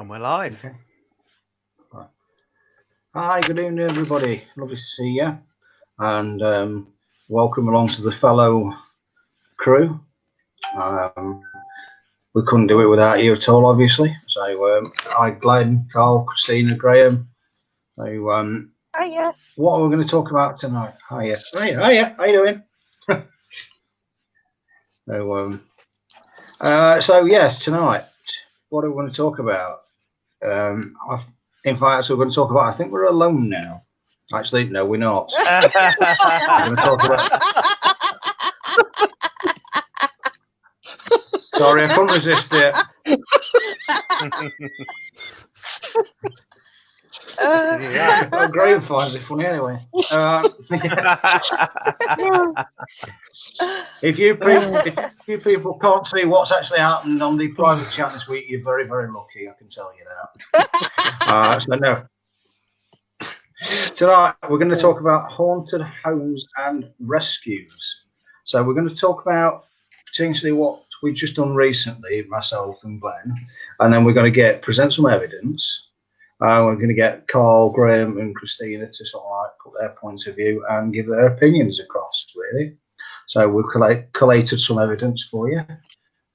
And we're live. Okay. Right. Hi, good evening, everybody. Lovely to see you. And welcome along to the fellow crew. We couldn't do it without you at all, obviously. So, hi, Glynn, Carl, Christina, Graeme. So, Hiya. what are we going to talk about tonight? Hiya. How you doing? So, yes, tonight, what are we going to talk about? In fact, we're going to talk about, I think we're alone now. Actually, no, we're not. We're going to talk about... Sorry, I couldn't resist it. Graeme finds it funny anyway. If you people can't see what's actually happened on the private chat this week, you're very, very lucky, I can tell you that. So no. Tonight we're going to talk about haunted homes and rescues. So we're going to talk about potentially what we've just done recently, myself and Glenn, and then we're going to present some evidence. We're going to get Carl, Graeme, and Christina to sort of like put their points of view and give their opinions across, really. So we've collated some evidence for you,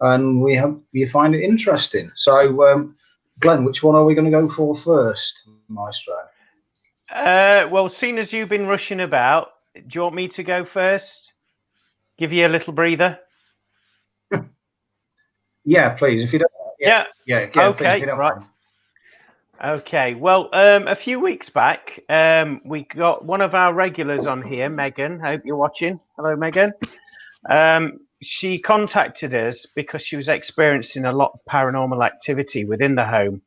and you find it interesting. So, Glenn, which one are we going to go for first, Maestro? Well, seeing as you've been rushing about, do you want me to go first? Give you a little breather? Yeah, please, if you don't. Yeah. Okay, please, if you don't right. mind. Okay, well, a few weeks back, we got one of our regulars on here, Megan. Hope you're watching. Hello, Megan. She contacted us because she was experiencing a lot of paranormal activity within the home.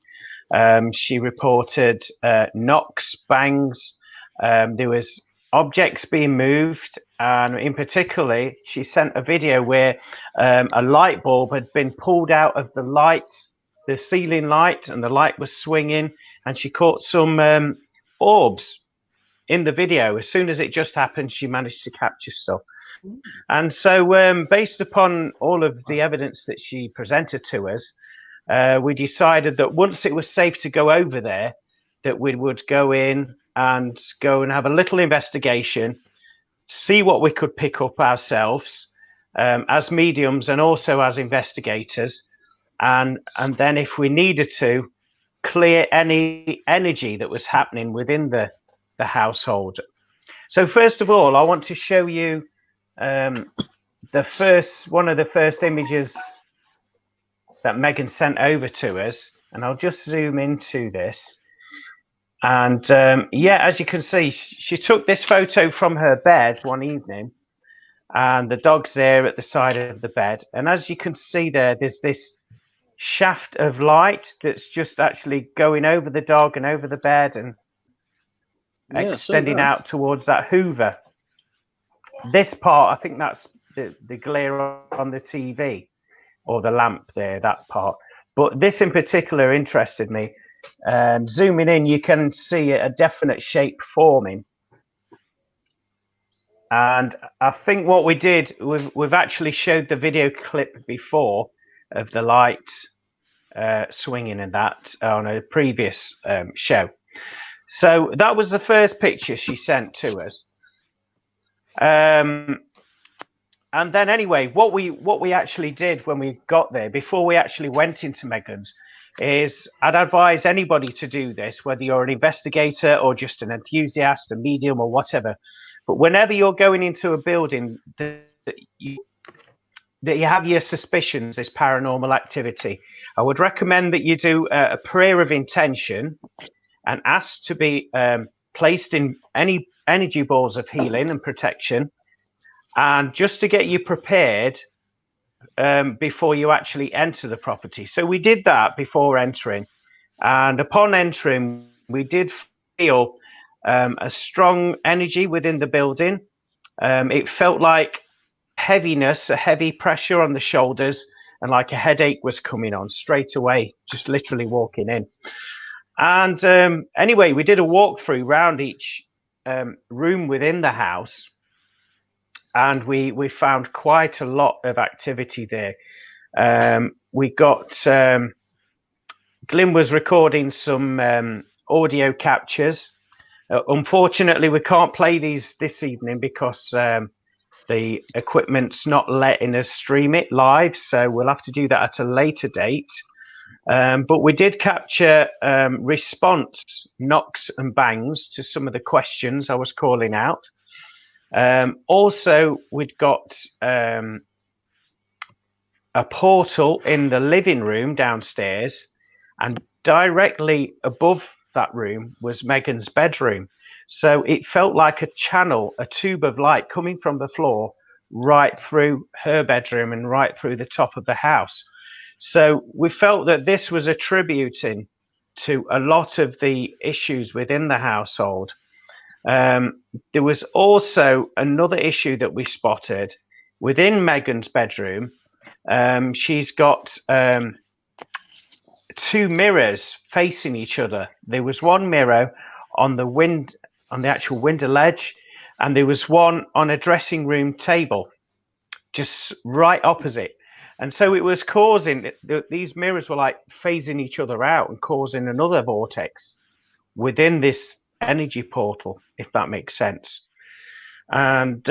She reported knocks, bangs. There was objects being moved, and in particular, she sent a video where a light bulb had been pulled out of the ceiling light, and the light was swinging, and she caught some orbs in the video. As soon as it just happened, she managed to capture stuff. And so based upon all of the evidence that she presented to us, we decided that once it was safe to go over there, that we would go in and have a little investigation, see what we could pick up ourselves as mediums and also as investigators. And then if we needed to, clear any energy that was happening within the household. So first of all, I want to show you one of the first images that Megan sent over to us, and I'll just zoom into this. And as you can see, she took this photo from her bed one evening, and the dog's there at the side of the bed. And as you can see there's this shaft of light that's just actually going over the dog and over the bed and extending out towards that Hoover. This part, I think that's the glare on the TV or the lamp there, that part. But this in particular interested me. Zooming in, you can see a definite shape forming. And I think what we did, we've actually showed the video clip before of the light swinging and that on a previous show. So that was the first picture she sent to us. And then anyway, what we actually did when we got there, before we actually went into Megan's, is I'd advise anybody to do this, whether you're an investigator or just an enthusiast, a medium or whatever. But whenever you're going into a building that you have your suspicions, this paranormal activity, I would recommend that you do a prayer of intention and ask to be placed in any energy balls of healing and protection, and just to get you prepared before you actually enter the property. So we did that before entering, and upon entering, we did feel a strong energy within the building. It felt like heaviness, a heavy pressure on the shoulders, and like a headache was coming on straight away, just literally walking in. And anyway, we did a walkthrough around each room within the house, and we found quite a lot of activity there. We got Glynn was recording some audio captures. Unfortunately, we can't play these this evening because the equipment's not letting us stream it live, so we'll have to do that at a later date. But we did capture response knocks and bangs to some of the questions I was calling out. Also, we'd got a portal in the living room downstairs, and directly above that room was Megan's bedroom. So it felt like a channel, a tube of light coming from the floor right through her bedroom and right through the top of the house. So we felt that this was attributing to a lot of the issues within the household. There was also another issue that we spotted within Megan's bedroom. She's got two mirrors facing each other. There was one mirror on the actual window ledge, and there was one on a dressing room table, just right opposite. And so it was causing, these mirrors were like phasing each other out and causing another vortex within this energy portal, if that makes sense. And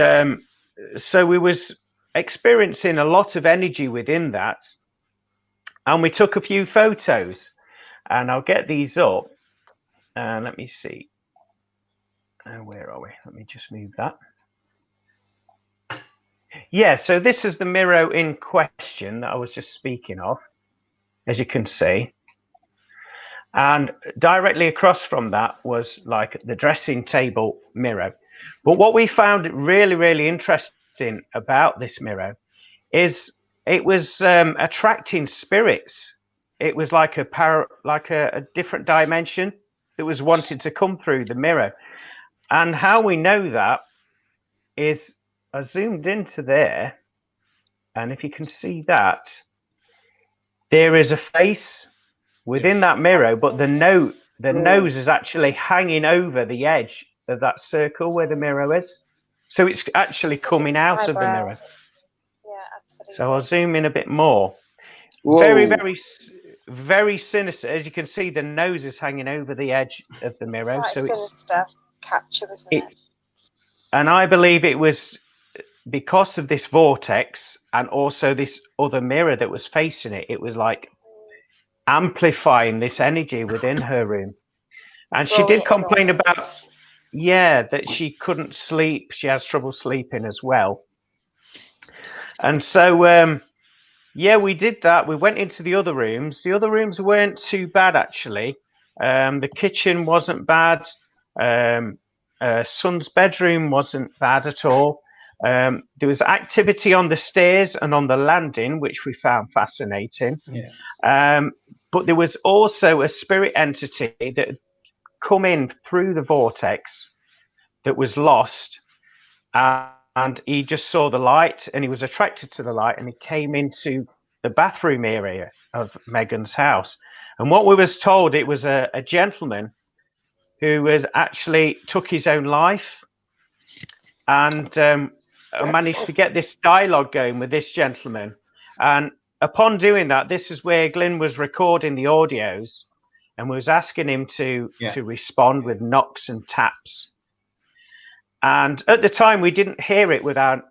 so we was experiencing a lot of energy within that. And we took a few photos, and I'll get these up. Let me see. Where are we? Let me just move that. Yeah, so this is the mirror in question that I was just speaking of, as you can see. And directly across from that was like the dressing table mirror. But what we found really, really interesting about this mirror is it was attracting spirits. It was like a different dimension that was wanting to come through the mirror. And how we know that is I zoomed into there, and if you can see that, there is a face within that mirror, but the nose is actually hanging over the edge of that circle where the mirror is. So it's actually coming out of the mirror. Yeah, absolutely. So I'll zoom in a bit more. Whoa. Very, very, very sinister. As you can see, the nose is hanging over the edge of the mirror. Quite so sinister capture, isn't it? And I believe it was because of this vortex and also this other mirror that was facing it. It was like amplifying this energy within her room. And she did complain about, that she couldn't sleep. She has trouble sleeping as well. And so, we did that. We went into the other rooms. The other rooms weren't too bad, actually. The kitchen wasn't bad. Son's bedroom wasn't bad at all. There was activity on the stairs and on the landing, which we found fascinating. Yeah. But there was also a spirit entity that had come in through the vortex that was lost. And he just saw the light, and he was attracted to the light, and he came into the bathroom area of Megan's house. And what we was told, it was a gentleman who was actually took his own life, and managed to get this dialogue going with this gentleman. And upon doing that, this is where Glynn was recording the audios and was asking him to respond with knocks and taps. And at the time, we didn't hear it with our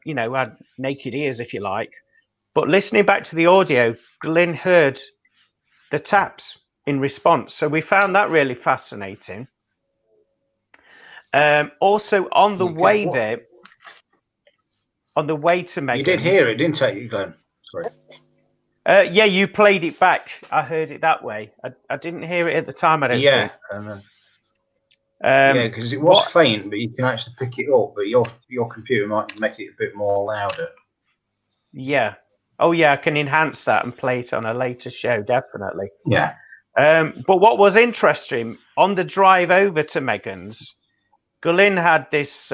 naked ears, if you like. But listening back to the audio, Glynn heard the taps in response. So we found that really fascinating. Also, on the way there, on the way to Megan. You did hear it, didn't you, Glenn? Sorry. Yeah, you played it back. I heard it that way. I didn't hear it at the time, I don't think. Because it was faint, but you can actually pick it up. But your computer might make it a bit more louder. Yeah. Oh, yeah, I can enhance that and play it on a later show, definitely. Yeah. But what was interesting, on the drive over to Megan's, Glynn had this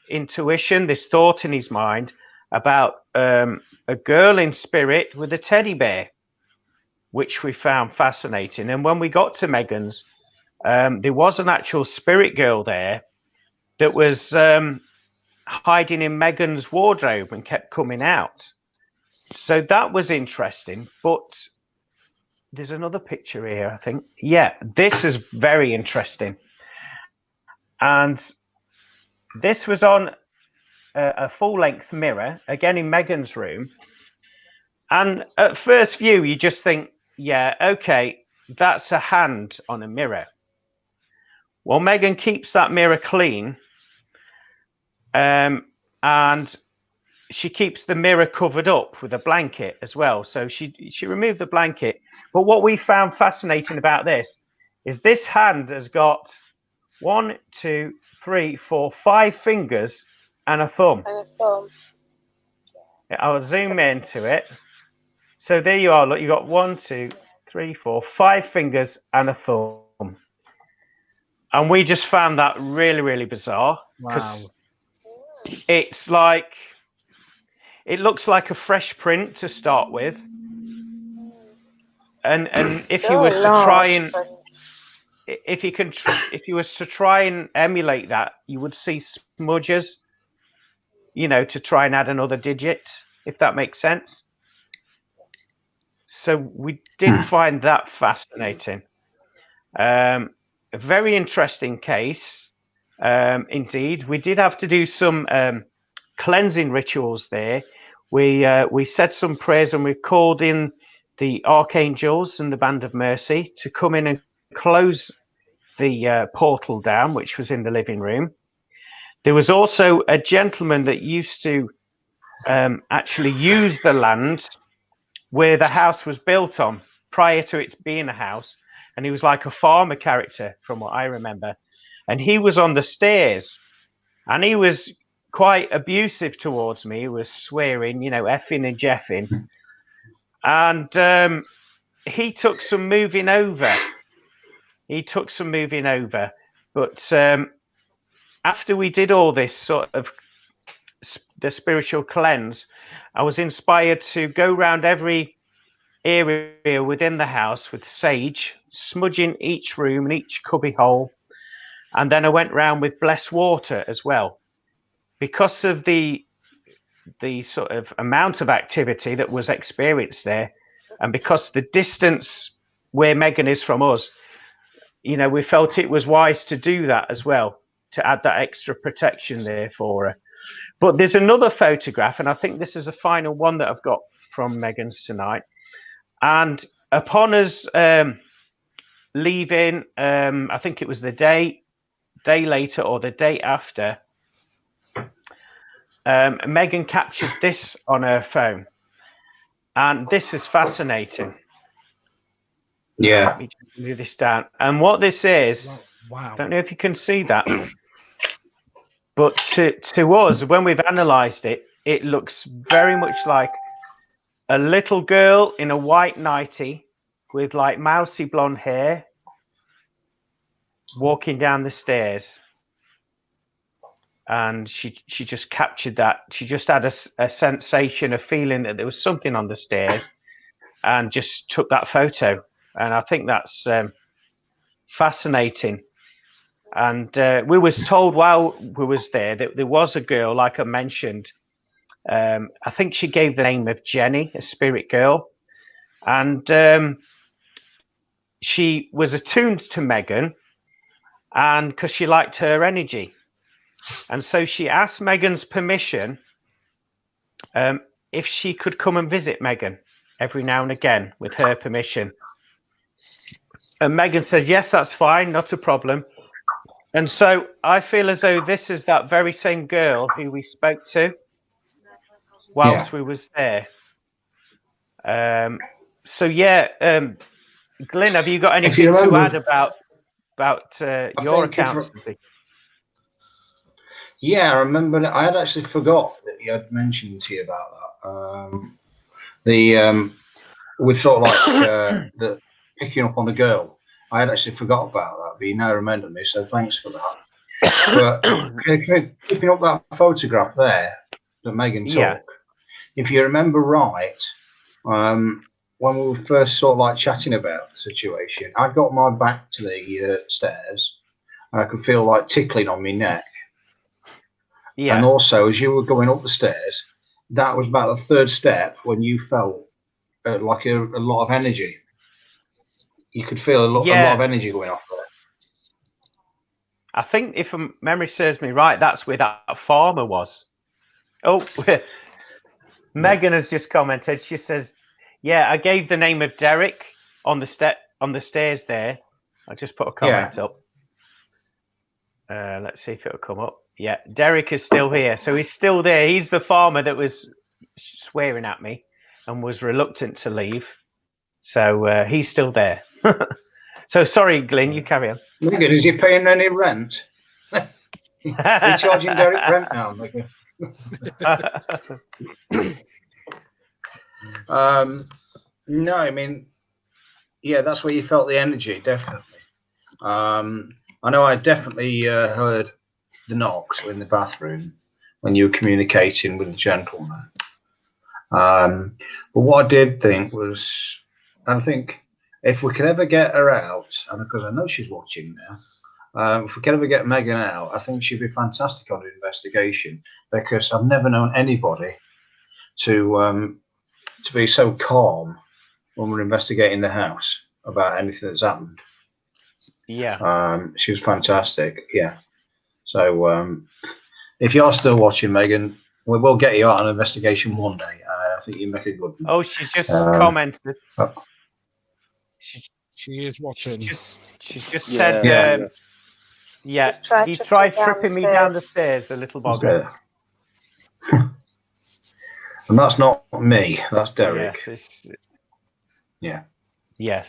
intuition, this thought in his mind about a girl in spirit with a teddy bear, which we found fascinating. And when we got to Megan's, there was an actual spirit girl there that was hiding in Megan's wardrobe and kept coming out. So that was interesting. But there's another picture here, I think. Yeah, this is very interesting. And this was on a full-length mirror, again in Megan's room. And at first view, you just think, yeah, okay, that's a hand on a mirror. Well, Megan keeps that mirror clean, and she keeps the mirror covered up with a blanket as well. So she removed the blanket. But what we found fascinating about this hand has got 1, 2, 3, 4, 5 fingers and a thumb. And a thumb. I'll zoom into it. So there you are. Look, you got 1, 2, 3, 4, 5 fingers and a thumb. And we just found that really, really bizarre. Wow. It's like, it looks like a fresh print to start with. And if you were to try and if you was to try and emulate that, you would see smudges, you know, to try and add another digit, if that makes sense. So we did find that fascinating. A very interesting case, indeed. We did have to do some cleansing rituals there. We said some prayers and we called in the archangels and the Band of Mercy to come in and close the portal down, which was in the living room. There was also a gentleman that used to actually use the land where the house was built on prior to it being a house. And he was like a farmer character from what I remember. And he was on the stairs and he was quite abusive towards me. He was swearing, you know, effing and jeffing. And he took some moving over. But after we did all this sort of the spiritual cleanse, I was inspired to go around every area within the house with sage, smudging each room and each cubby hole. And then I went round with blessed water as well. Because of the sort of amount of activity that was experienced there, and because the distance where Megan is from us, you know, we felt it was wise to do that as well, to add that extra protection there for her. But there's another photograph, and I think this is the final one that I've got from Megan's tonight. And upon us leaving, I think it was the day later or the day after, Megan captured this on her phone. And this is fascinating. Yeah. Let me just move this down. And what this is, Wow. I don't know if you can see that, but to us, when we've analysed it, it looks very much like a little girl in a white nightie with like mousy blonde hair walking down the stairs. And she just captured that. She just had a sensation, a feeling that there was something on the stairs and just took that photo. And I think that's fascinating. And we was told while we was there that there was a girl, like I mentioned, I think she gave the name of Jenny, a spirit girl. And she was attuned to Megan, and because she liked her energy. And so she asked Megan's permission if she could come and visit Megan every now and again with her permission. And Megan says, yes, that's fine, not a problem. And so I feel as though this is that very same girl who we spoke to whilst we was there. So yeah, Glynn, have you got anything to add about your accounts? Yeah, I remember. I had actually forgot that you had mentioned to you about that. With sort of like the picking up on the girl. I had actually forgot about that, but you now reminded me, so thanks for that. But picking up that photograph there that Megan took, Yeah. If you remember right, when we were first sort of like chatting about the situation, I got my back to the stairs and I could feel like tickling on my neck. Yeah. And also, as you were going up the stairs, that was about the third step when you felt like a lot of energy. you could feel a lot of energy going off there. I think if memory serves me right, that's where that farmer was. Oh, Megan has just commented. She says, "Yeah, I gave the name of Derek on the stairs there. I just put a comment up. Let's see if it'll come up. Yeah, Derek is still here, so he's still there. He's the farmer that was swearing at me and was reluctant to leave. So he's still there. So sorry, Glynn, you carry on. Megan, is he paying any rent? Are you charging Derek rent now, Megan? No, I mean, yeah, that's where you felt the energy, definitely. I know I definitely heard the knocks in the bathroom when you were communicating with the gentleman. But what I did think was, I think if we could ever get her out, and because I know she's watching now, if we could ever get Megan out, I think she'd be fantastic on the investigation, because I've never known anybody to be so calm when we're investigating the house about anything that's happened. Yeah. She was fantastic. Yeah. So if you're still watching, Megan, we will get you out on an investigation one day. I think you make a good one. Oh, she's just commented. She is watching. She's just said, yeah, he tried tripping me down the stairs, the little bugger. And that's not me, that's Derek. Yes.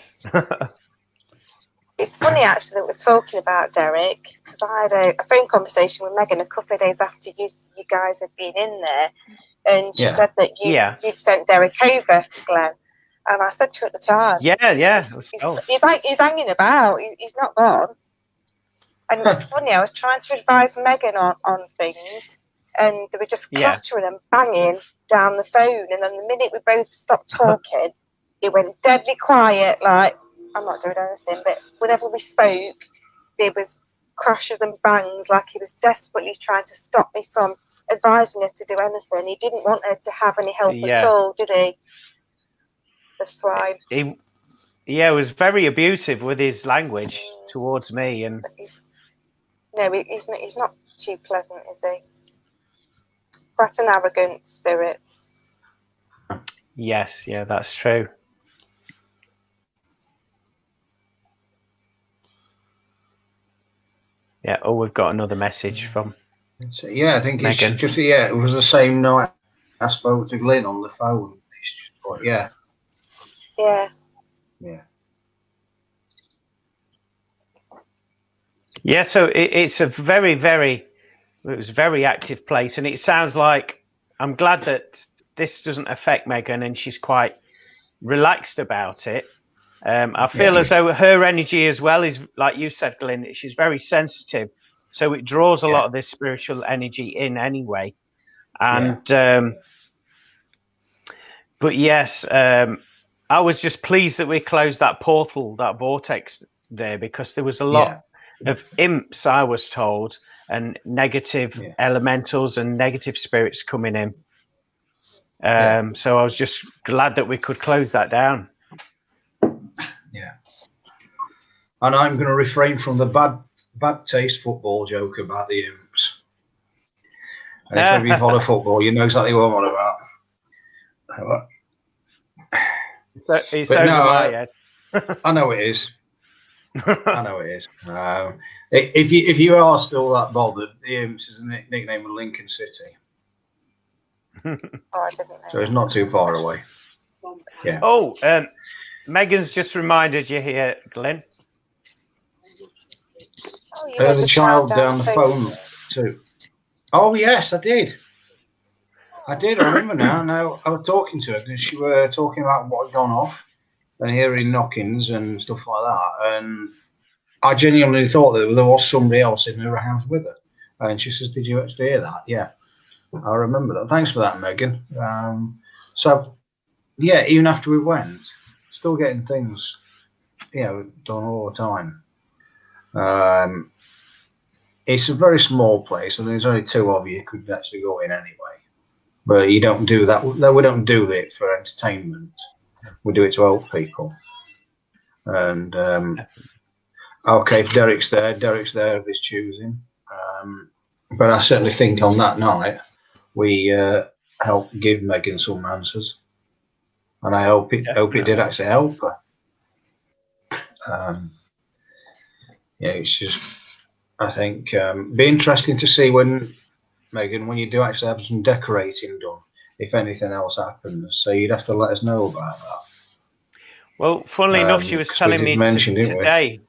It's funny actually that we're talking about Derek, because I had a phone conversation with Megan a couple of days after you guys had been in there, and she said that you'd sent Derek over, Glenn. And I said to her at the time, he's hanging about, he's not gone. And it's funny, I was trying to advise Megan on things, and they were just clattering and banging down the phone. And then the minute we both stopped talking, it went deadly quiet, like, I'm not doing anything. But whenever we spoke, there was crashes and bangs, like he was desperately trying to stop me from advising her to do anything. He didn't want her to have any help at all, did he? The swine. He was very abusive with his language towards me, and he's not too pleasant, is he? Quite an arrogant spirit. Yes, that's true. Yeah. Oh, we've got another message from. I think it's Megan. just it was the same night I spoke to Glynn on the phone. Yeah. Yeah, so it's a very active place, and it sounds like, I'm glad that this doesn't affect Megan and she's quite relaxed about it. I feel as though her energy as well is, like you said, Glynn, she's very sensitive, so it draws a lot of this spiritual energy in anyway. And but yes, I was just pleased that we closed that portal, that vortex there, because there was a lot of imps, I was told, and negative elementals and negative spirits coming in. So I was just glad that we could close that down. Yeah. And I'm going to refrain from the bad taste football joke about the imps. And if you follow football, you know exactly what I'm on about. I know it is. I know it is. If you are still that bothered, the imps is a nickname of Lincoln City. I didn't know. So it's not too far away. Yeah. Oh, Megan's just reminded you here, Glynn. Oh, you had the child down the phone too. Oh yes, I did. I remember now. No, I was talking to her because she were talking about what had gone off and hearing knockings and stuff like that. And I genuinely thought that there was somebody else in her house with her. And she says, "Did you actually hear that?" Yeah, I remember that. Thanks for that, Megan. So, yeah, even after we went, still getting things, done all the time. It's a very small place, and there's only two of you could actually go in anyway. But you don't do that. We don't do it for entertainment. We do it to help people. And okay, if Derek's there of his choosing. But I certainly think on that night we helped give Megan some answers, and I hope it did actually help her. Yeah, it's just, I think, be interesting to see when, Megan, when you do actually have some decorating done, if anything else happens. So you'd have to let us know about that. Well, funnily enough, she was telling me today.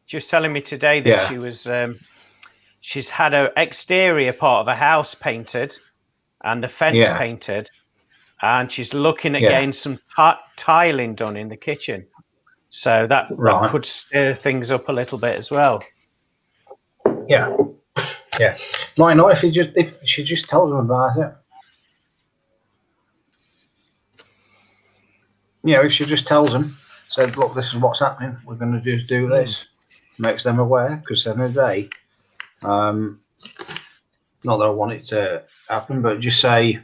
She was telling me today that she was, she's had her exterior part of a house painted and the fence painted, and she's looking at getting some tiling done in the kitchen. So that could stir things up a little bit as well. Yeah. Might not if she just tells them about it. If she just tells them, said, look, this is what's happening, we're going to just do this, makes them aware, because at the end of the day, not that I want it to happen, but just say,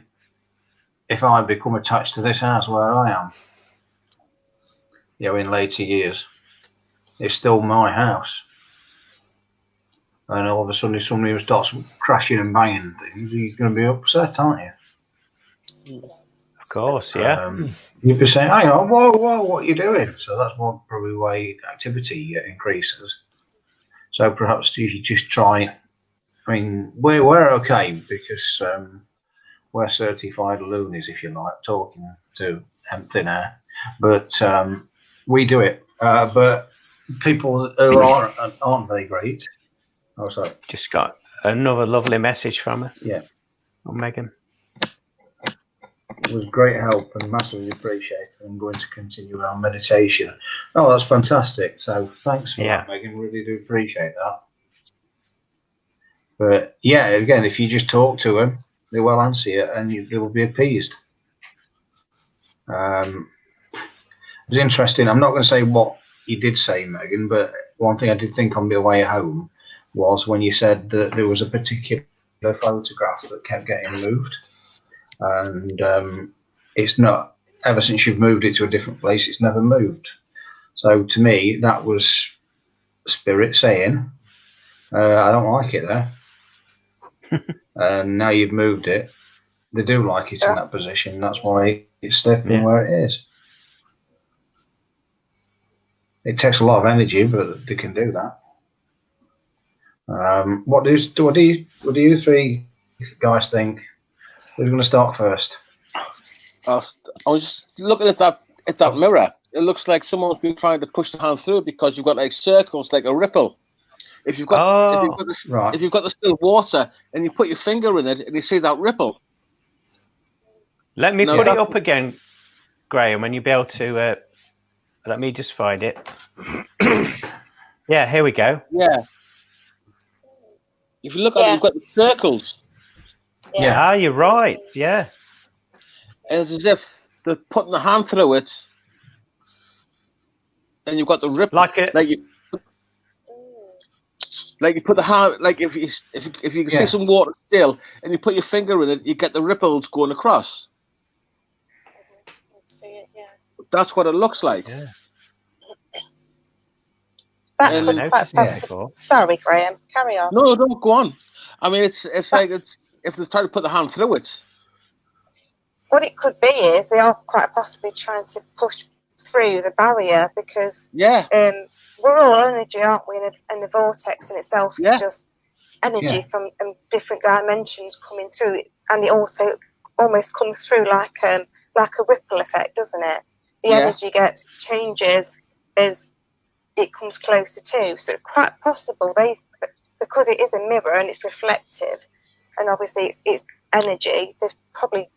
if I become attached to this house where I am, in later years, it's still my house. And all of a sudden, if somebody starts crashing and banging things, you're going to be upset, aren't you? Of course, yeah. You'd be saying, hang on, whoa, what are you doing? So that's probably why activity increases. So perhaps if you just try, I mean, we're okay because we're certified loonies, if you like, talking to thin air. But we do it. But people who aren't very great. Oh, sorry. Just got another lovely message from her. Yeah. From Megan. It was great help and massively appreciated. I'm going to continue our meditation. Oh, that's fantastic. So thanks for that, Megan. Really do appreciate that. But yeah, again, if you just talk to them, they will answer you and they will be appeased. It was interesting. I'm not going to say what you did say, Megan, but one thing I did think on my way home was when you said that there was a particular photograph that kept getting moved. And it's not, ever since you've moved it to a different place, it's never moved. So to me, that was spirit saying, I don't like it there. And now you've moved it. They do like it in that position. That's why it's stepping where it is. It takes a lot of energy, but they can do that. What do you three guys think? Who's going to start first? I was just looking at that mirror. It looks like someone's been trying to push the hand through because you've got like circles, like a ripple. If you've got the still water and you put your finger in it and you see that ripple. Let me put it up again, Graeme, and you'll be able to. Let me just find it. Yeah, here we go. Yeah. If you look at it, you've got the circles. Yeah, you're right. Yeah. And it's as if they're putting the hand through it, and you've got the ripple. Like you put the hand, like if you see some water still, and you put your finger in it, you get the ripples going across. See it, That's what it looks like. Yeah. That could quite possibly. Sorry, Graeme. Carry on. No, don't go on. I mean, it's like if they're trying to put the hand through it. What it could be is they are quite possibly trying to push through the barrier because we're all energy, aren't we? And the vortex in itself is just energy from different dimensions coming through it, and it also almost comes through like a ripple effect, doesn't it? The energy changes as it comes closer to. So it's quite possible because it is a mirror and it's reflective, and obviously it's energy. They've probably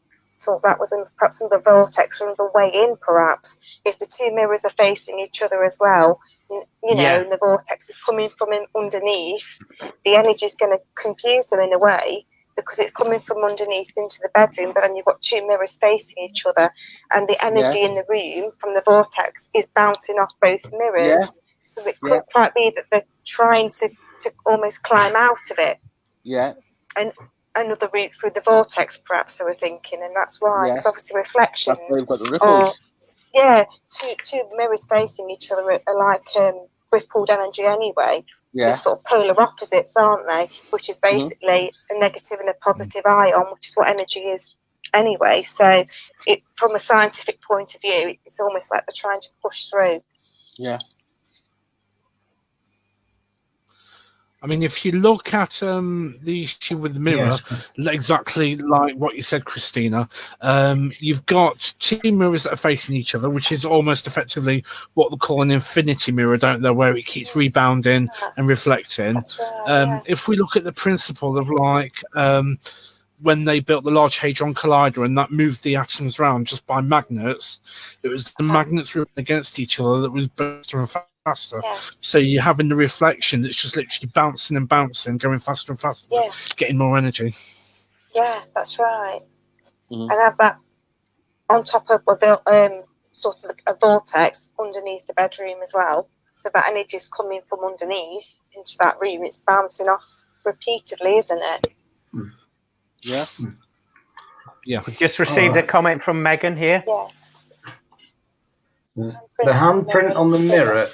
thought that was perhaps another vortex from the way in. Perhaps if the two mirrors are facing each other as well, and the vortex is coming from underneath, the energy is going to confuse them in a way because it's coming from underneath into the bedroom. But then you've got two mirrors facing each other, and the energy in the room from the vortex is bouncing off both mirrors. Yeah. So it could quite be that they're trying to almost climb out of it. Yeah. And another route through the vortex, perhaps they were thinking, and that's why. Because obviously reflections Yeah, two mirrors facing each other are like rippled energy anyway. Yeah. They're sort of polar opposites, aren't they? Which is basically a negative and a positive ion, which is what energy is anyway. So, from a scientific point of view, it's almost like they're trying to push through. Yeah. I mean, if you look at the issue with the mirror, exactly like what you said, Christina, you've got two mirrors that are facing each other, which is almost effectively what they call an infinity mirror, don't they, where it keeps rebounding and reflecting. That's right, If we look at the principle of when they built the Large Hadron Collider and that moved the atoms around just by magnets, it was the magnets rubbing against each other that was faster and faster. Yeah. So you're having the reflection that's just literally bouncing and bouncing, going faster and faster, getting more energy. Yeah, that's right. And have that on top of the sort of a vortex underneath the bedroom as well. So that energy is coming from underneath into that room. It's bouncing off repeatedly, isn't it? Yeah. Yeah. We just received a comment from Megan here. Yeah. The handprint on the mirror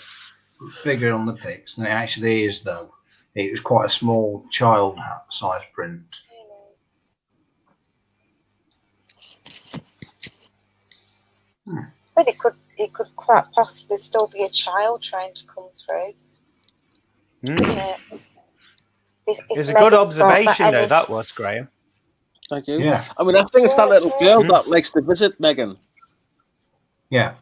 bigger on the pics than it actually is, though. It was quite a small child size print. But it could quite possibly still be a child trying to come through. It's a good observation, though, that was, Graeme. Thank you. Yeah. I mean, I think it's that little girl that likes to visit Megan. Yeah.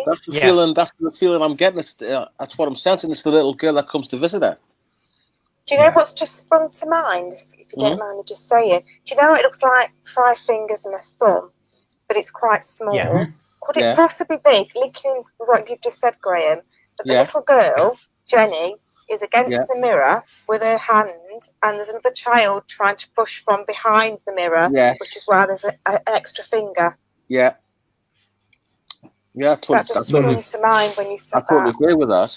That's the feeling. That's the feeling I'm getting. That's what I'm sensing. It's the little girl that comes to visit her. Do you know what's just sprung to mind? If you don't mind me just saying, do you know it looks like 5 fingers and a thumb, but it's quite small? Yeah. Could it possibly be linking with what you've just said, Graeme? That the little girl, Jenny, is against the mirror with her hand, and there's another child trying to push from behind the mirror, which is why there's an extra finger. Yeah. Yeah, that just sprung to mind when you said that. I totally agree with that.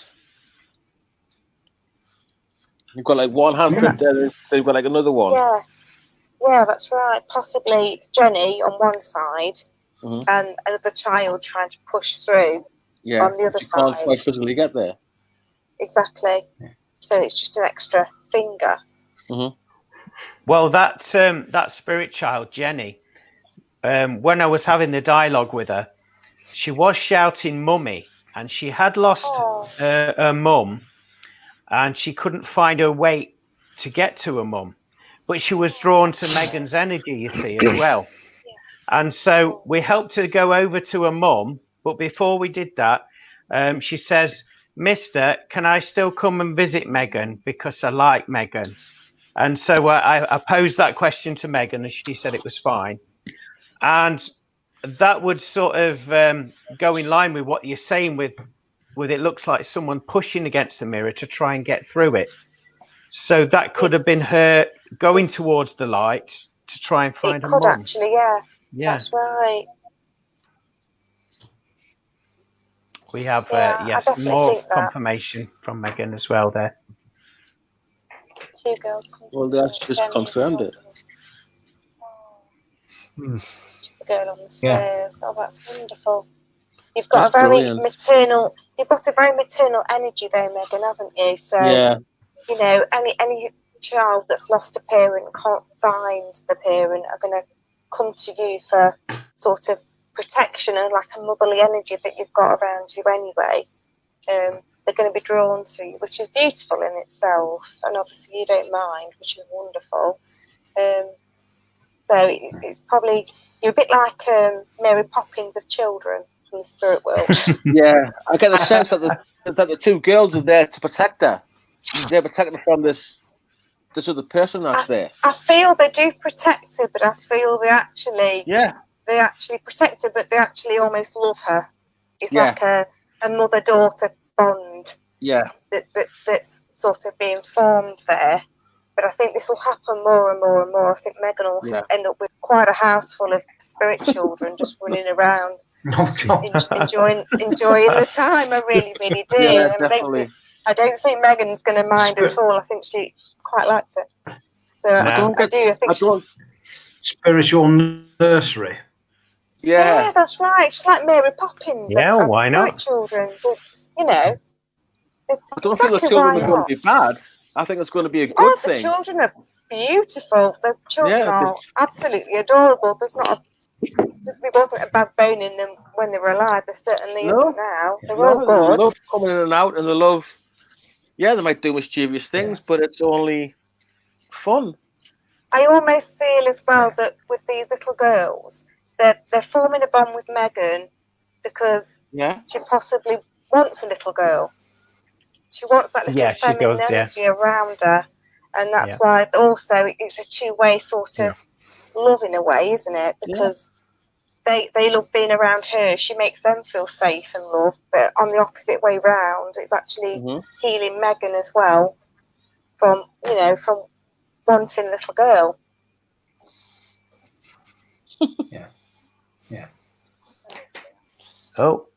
You've got like one hand print there, then you've got like another one. Yeah, that's right. Possibly it's Jenny on one side and another child trying to push through on the other side. Can't quite physically get there. Exactly. So it's just an extra finger. Well, that spirit child, Jenny, when I was having the dialogue with her, she was shouting mummy, and she had lost her mum, and she couldn't find her way to get to her mum. But she was drawn to Megan's energy, you see, as well. And so we helped her go over to her mum. But before we did that, she says, Mister, can I still come and visit Megan? Because I like Megan. And so I posed that question to Megan, and she said it was fine. And that would sort of go in line with what you're saying with it looks like someone pushing against the mirror to try and get through it. So that could have been her going towards the light to try and find her mum. It could actually, yeah. That's right. We have more confirmation from Megan as well there. 2 girls. Well, that's just confirmed it. Just the girl on the stairs. Oh, that's wonderful. You've got a very maternal. You've got a very maternal energy there, Megan, haven't you? So you know, any child that's lost a parent and can't find the parent are going to come to you for sort of protection and like a motherly energy that you've got around you anyway. They're going to be drawn to you, which is beautiful in itself, and obviously you don't mind, which is wonderful. So it's probably, you're a bit like Mary Poppins of children from the spirit world. Yeah, I get the sense that the 2 girls are there to protect her. They're protecting her from this other person that's there. I feel they do protect her, but I feel they actually protect her, but they actually almost love her. It's like a mother-daughter bond. Yeah. That's sort of being formed there. But I think this will happen more and more and more. I think Megan will end up with quite a house full of spirit children just running around, enjoying the time. I really, really do. Yeah, and I don't think Megan's going to mind at all. I think she quite likes it. So I do. I think spiritual nursery. Yeah, that's right. She's like Mary Poppins. Yeah, why not? Children, you know. I don't think the children are going to be bad. I think it's going to be a good thing. The children are beautiful. The children are absolutely adorable. There wasn't a bad bone in them when they were alive. There certainly isn't now. They're all good. They love coming in and out, and they love. Yeah, they might do mischievous things, but it's only fun. I almost feel as well that with these little girls, they're forming a bond with Megan because she possibly wants a little girl. She wants that little feminine energy around her, and that's why also it's a two-way sort of love in a way, isn't it? Because they love being around her. She makes them feel safe and loved, but on the opposite way round, it's actually healing Megan as well from wanting a little girl. Oh,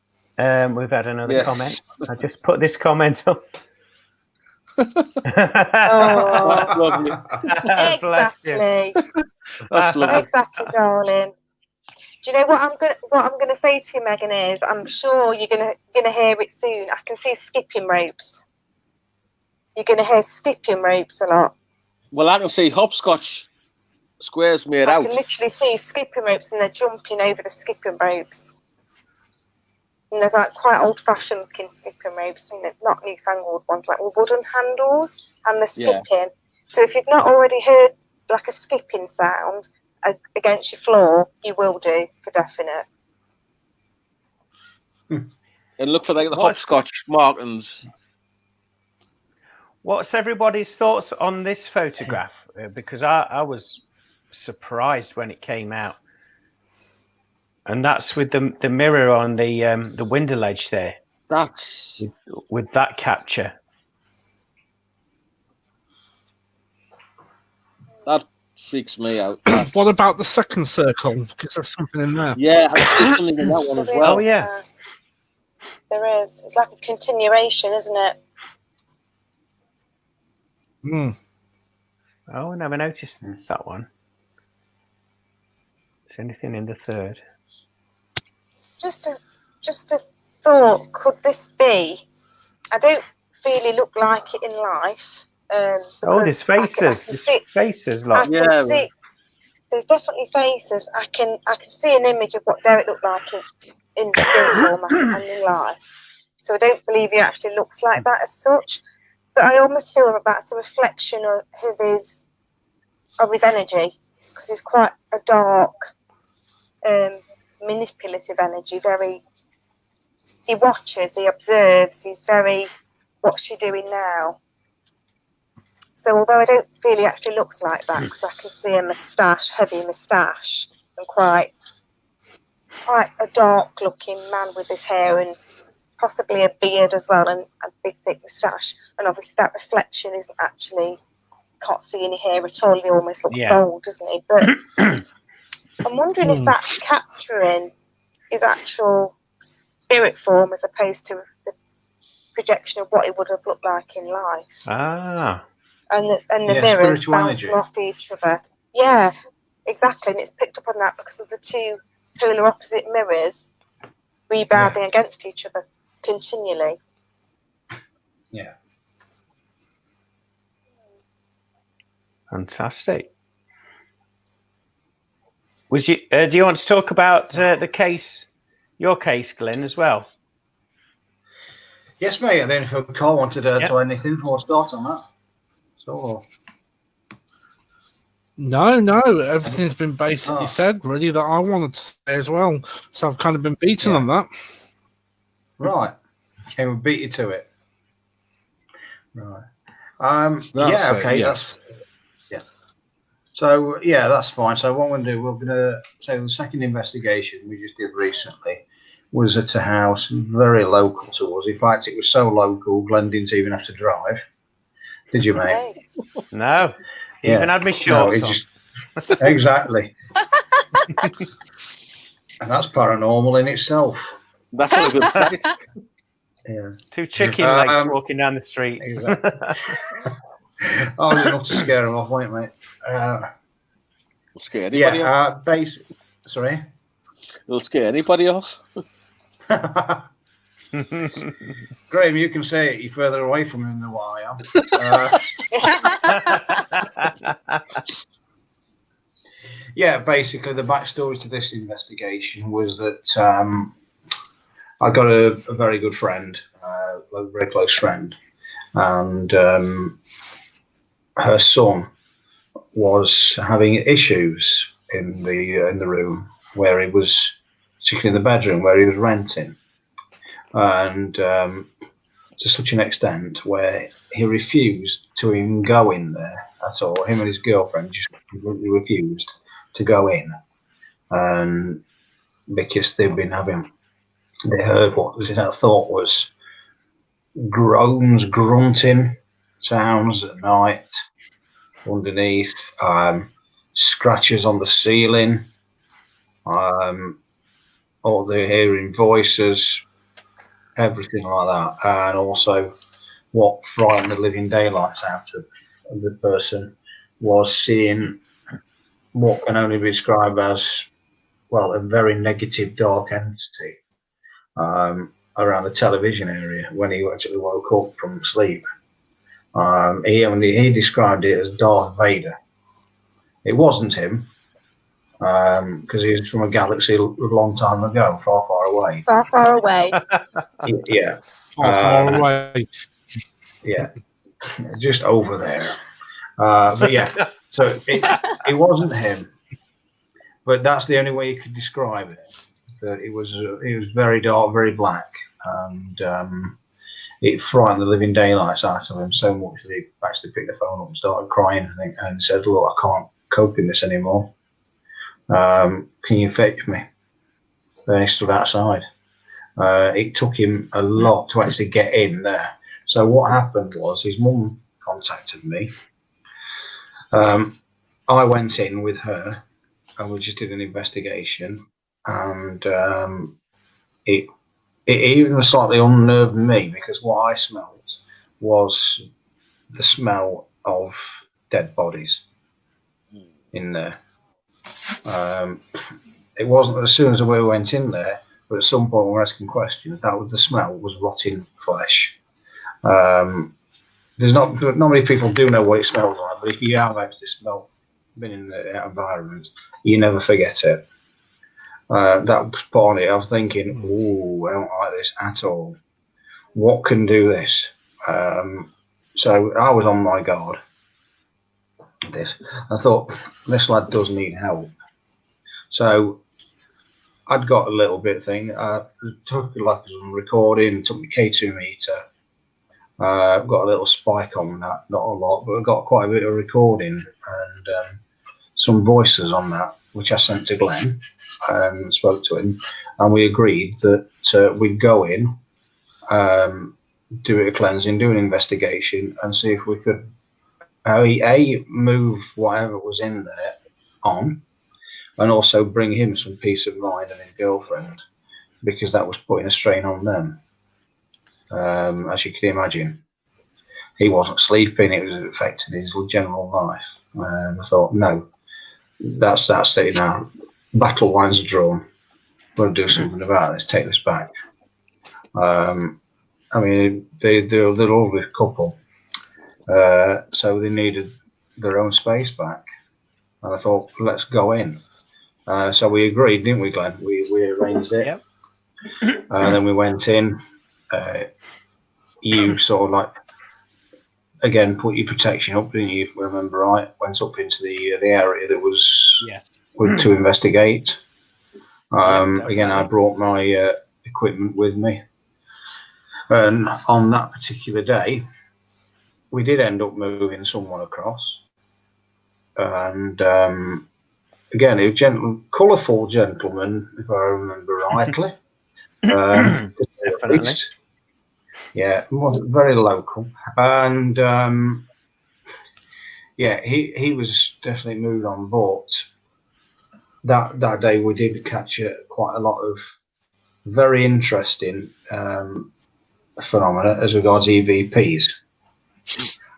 we've had another comment. I just put this comment up. That's lovely. Exactly. That's lovely. Exactly, darling. Do you know what I'm gonna say to you, Megan? Is I'm sure you're gonna hear it soon. I can see skipping ropes. You're gonna hear skipping ropes a lot. Well, I can see hopscotch squares made out. I can literally see skipping ropes, and they're jumping over the skipping ropes. And they're like quite old-fashioned looking skipping ropes, and not newfangled ones, like with wooden handles, and they're skipping. So if you've not already heard like a skipping sound against your floor, you will do for definite. And look for the hopscotch markings. What's everybody's thoughts on this photograph? Because I was surprised when it came out. And that's with the mirror on the window ledge there. That's with that capture. That freaks me out. What about the second circle? Because there's something in there. Yeah, I see something in that one as well. Oh yeah, there is. It's like a continuation, isn't it? Oh, I never noticed that one. Is anything in the third? Just a thought. Could this be? I don't really look like it in life. There's faces. Faces, like see, there's definitely faces. I can see an image of what Derek looked like in spirit form and in life. So I don't believe he actually looks like that as such. But I almost feel that that's a reflection of his energy, because he's quite a dark, manipulative energy. He watches, he observes. He's very, what's she doing now? So although I don't feel he actually looks like that, because I can see a moustache, heavy moustache, and quite a dark-looking man with his hair and possibly a beard as well, and a big thick moustache. And obviously that reflection isn't actually, can't see any hair at all. He almost looks bald, doesn't he? But I'm wondering if that's capturing his actual spirit form as opposed to the projection of what it would have looked like in life. Ah. And the mirrors bouncing off each other. Yeah, exactly. And it's picked up on that because of the two polar opposite mirrors rebounding against each other continually. Yeah. Fantastic. Do you want to talk about the case, your case, Glynn, as well? Yes, mate. I don't know if Carl wanted to add anything before I start on that. So. No, everything's been basically said, really, that I wanted to say as well. So I've kind of been beaten on that. Right. Okay, we'll beat you to it. Right. Okay. Yes. So, that's fine. So what we're going to do, we're going to say the second investigation we just did recently was at a house very local to us. In fact, it was so local, Glenn didn't even have to drive. Did you, mate? No. Even had me shorts on. Exactly. And that's paranormal in itself. That's a good place. Yeah. Two chicken legs walking down the street. Exactly. Oh, enough to scare them off, wasn't it, mate? Scared anybody? Sorry? It'll scare anybody off. Graeme, you can say it. You're further away from him than what I am. Yeah, basically the backstory to this investigation was that I got a very good friend, a very close friend, and her son was having issues in the room where he was, particularly in the bedroom where he was renting, and to such an extent where he refused to even go in there at all. Him and his girlfriend just completely refused to go in, and because they heard what I thought was groans, grunting sounds at night underneath, scratches on the ceiling, all they're hearing voices, everything like that, and also what frightened the living daylights out of the person was seeing what can only be described as, well, a very negative dark entity around the television area when he actually woke up from sleep. He described it as Darth Vader. It wasn't him, because he was from a galaxy a long time ago, far, far away. Far, far away. Yeah. Far away. Yeah. Just over there. But yeah, so it wasn't him. But that's the only way you could describe it. That it was very dark, very black, and it frightened the living daylights out of him so much that he actually picked the phone up and started crying and said, "Look, I can't cope in this anymore. Can you fetch me?" Then he stood outside. It took him a lot to actually get in there. So what happened was his mum contacted me. I went in with her, and we just did an investigation, and it even slightly unnerved me, because what I smelled was the smell of dead bodies in there. It wasn't as soon as we went in there, but at some point we were asking questions. That was the smell, was rotting flesh. There's not many people do know what it smells like, but if you have actually been in the environment, you never forget it. That was part of it. I was thinking, ooh, I don't like this at all. What can do this? So I was on my guard. I thought, this lad does need help. So I'd got a little bit thing. Took like some recording, took my K2 meter. Got a little spike on that, not a lot, but I got quite a bit of recording and some voices on that, which I sent to Glynn and spoke to him, and we agreed that we'd go in, do a cleansing, do an investigation, and see if we could move whatever was in there on, and also bring him some peace of mind and his girlfriend, because that was putting a strain on them. As you can imagine, he wasn't sleeping, it was affecting his general life. I thought, no, that's it now. Battle lines are drawn. We've got to do something about this, take this back. I mean, they're all a couple, so they needed their own space back. And I thought, let's go in. So we agreed, didn't we, Glenn? We arranged it. Yep. And then we went in. You sort of like, again, put your protection up, didn't you? If I remember right, went up into the area that was to investigate. Again, I brought my equipment with me, and on that particular day, we did end up moving someone across, and again, a colourful gentleman, if I remember rightly. Definitely. Yeah, very local, and yeah, he was definitely moved on. But that day we did catch quite a lot of very interesting phenomena as regards EVPs.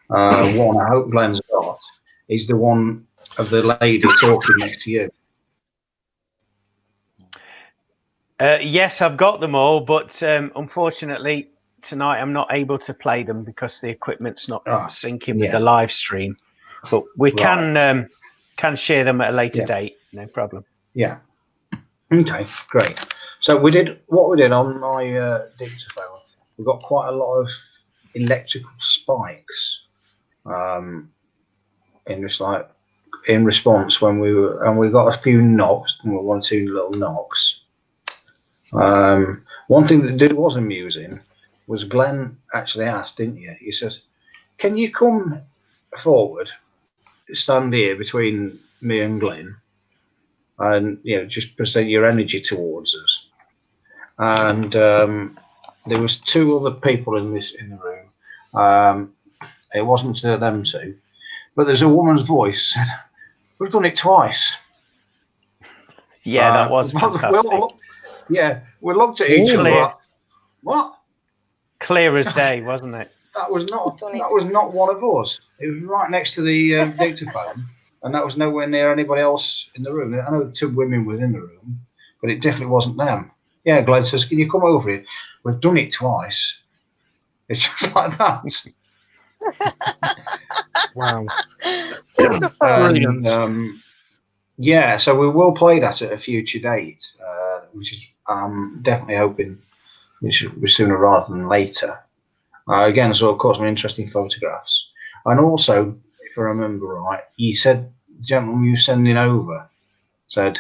One I hope Glenn's got is the one of the lady talking next to you. Yes, I've got them all, but unfortunately tonight I'm not able to play them because the equipment's not syncing with the live stream. But we can share them at a later date, no problem. Yeah. Okay, great. So we did on my dictaphone. We got quite a lot of electrical spikes in response when we got a few knocks, 1 or 2 little knocks. One thing that was amusing was Glenn actually asked, didn't you? He says, "Can you come forward, stand here between me and Glenn, and just present your energy towards us?" And there was 2 other people in the room. It wasn't them 2, but there's a woman's voice said, "We've done it twice." Yeah, that was fantastic. We looked at each other like, what? Clear as day, wasn't it? That was not one of us. It was right next to the dictaphone, and that was nowhere near anybody else in the room. I know 2 women were in the room, but it definitely wasn't them. Yeah, Glenn says, "Can you come over here? We've done it twice." It's just like that. Wow. And, so we will play that at a future date, which is definitely hoping it should be sooner rather than later. Again, so of course, some interesting photographs. And also, if I remember right, you said the gentleman you were sending over said